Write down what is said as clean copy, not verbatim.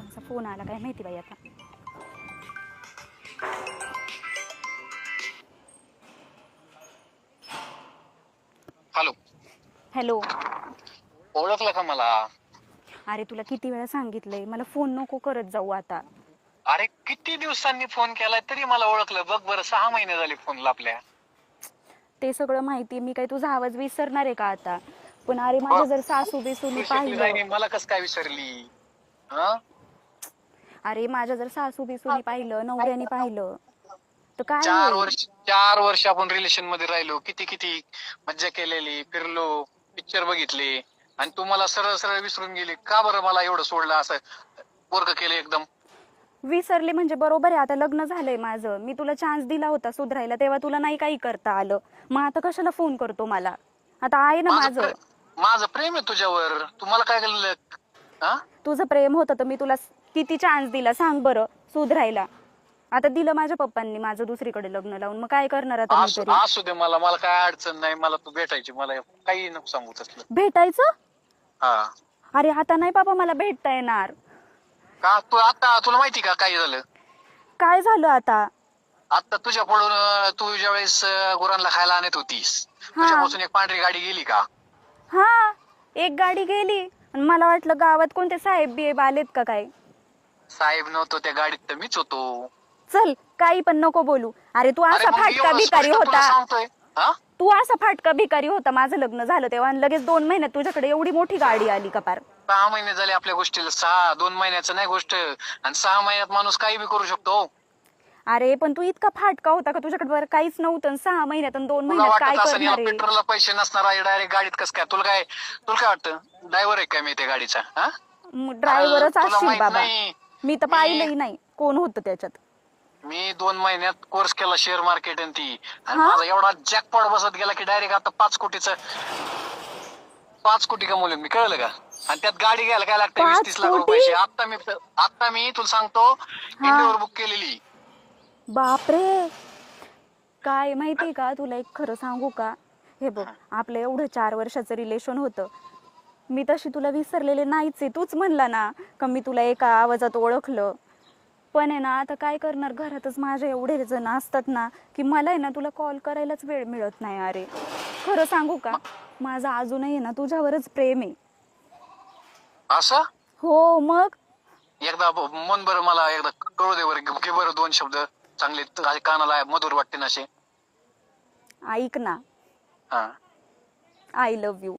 कोणाचा फोन आला काय माहिती बाई आता. हॅलो. हॅलो. ओळखलं का मला? अरे तुला किती वेळा सांगितलंय मला फोन नको करत जाऊ आता. अरे किती दिवसांनी फोन केलाय तरी मला ओळखलं बघ बरं. 6 महिने झाले फोनला आपल्या. ते सगळं माहिती, मी काय तुझा आवाज विसरणार आहे का आता? पण अरे माझ्या बघ, जर सासू बिसूनी विसरली पाहिलं. नाही मला कस काय विसरली? हा? अरे माझ्या जर सासू बिसूनी पाहिलं, नवऱ्याने पाहिलं तर काय 4 होईल? वर्ष 4 वर्ष आपण रिलेशन मध्ये राहिलो. किती किती मज्जा केलेली, फिरलो, पिक्चर बघितले आणि तू मला सरळ सरळ विसरून गेली का बरं? मला एवढं सोडलं असं वर्क केलं एकदम. विसरले म्हणजे बरोबर आहे. आता लग्न झालंय माझं, मी तुला चान्स दिला होता सुधरायला, तेव्हा तुला नाही काही करता आलं. मग आता कशाला फोन करतो मला? आता आहे ना माझं. माझं प्रेम आहे तुझ्यावर. तुम्हाला काय केलं? हा? तुझं प्रेम होतं तर मी तुला किती चान्स दिला सांग बरं सुधरायला. आता दिलं माझ्या पप्पांनी माझं दुसरीकडे लग्न लावून, मग काय करणार आता मी तरी? असू दे, मला मला काय अडचण नाही. मला तू भेटायची, मला काही नको सांगू तसलं. भेटायचं? हा. अरे आता नाही बाबा मला भेटता येणार. का तू आता तुला माहिती का काय झालं? काय झालं आता? आता तुझ्या पडून तू ज्या वेळेस गुरांना खायला आणत होतीस, हा तुझ्यापासून एक पांढरी गाडी गेली का? हा, एक गाडी गेली आणि मला वाटलं गावात कोणते साहेब बिहेब आलेत का काय. साहेब नव्हतो त्या गाडीत, तर मीच होतो. चल काही पण नको बोलू. अरे तू अरे असा मग फाटका एवढं भिकारी स्पष्ट तुला होता. सांगतोय. हा? तू असा फाटका भिकारी होता माझं लग्न झालं तेव्हा, आणि लगेच 2 महिन्यात तुझ्याकडे एवढी मोठी गाडी आली का पार? 6 महिने झाले आपल्या गोष्टीला. 2 महिन्याचं नाही गोष्ट. आणि 6 महिन्यात माणूस काही बी करू शकतो. अरे पण तू इतका फाटका होता का तुझ्याकडे बरं काहीच नव्हतं? 6 महिन्यात आणि 2 तुला महिन्यात काय वाटत असं याला करणार आहे? पेट्रोलला पैसे नसणार आहे, डायरेक्ट गाडीत कसं काय? तुला काय वाटतं? ड्रायव्हर आहे काय मी त्या गाडीचा? हा? ड्रायव्हरच तुला असशील माहित बाबा. नाही. मी तर पाहिलंही नाही कोण होतं त्याच्यात. मी 2 महिन्यात कोर्स केला शेअर मार्केट आणि ती, आणि हा? माझा एवढा जॅकपॉट बसत गेला की डायरेक्ट आता 5 कोटी कमवले मी, कळलं का? आणि त्यात गाडी घ्यायला काय लागतं? 5 20-30 लाख कोटी? रुपयाची. आता मी तुला सांगतो, हा. इंडियावर बुक केलेली. बापरे. काय माहिती का तुला एक खरं सांगू का? हे बघ, आपलं एवढं 4 वर्षाचं रिलेशन होतं. मी तशी तुला विसरलेले नाहीच आहे. तूच म्हणला ना का मी तुला एका आवाजात ओळखलं. पण आहे ना आता काय करणार, घरातच माझ्या एवढे जण असतात ना की मला आहे ना तुला कॉल करायलाच वेळ मिळत नाही. अरे खरं सांगू का, माझं अजूनही आहे ना तुझ्यावरच प्रेम आहे. असं हो मग. एकदा मन बरं, मला एकदा कळू दे बरं. घे बरं 2 शब्द चांगले, कानाला मधुर वाटते ना असे. ऐक ना, हा. I love you.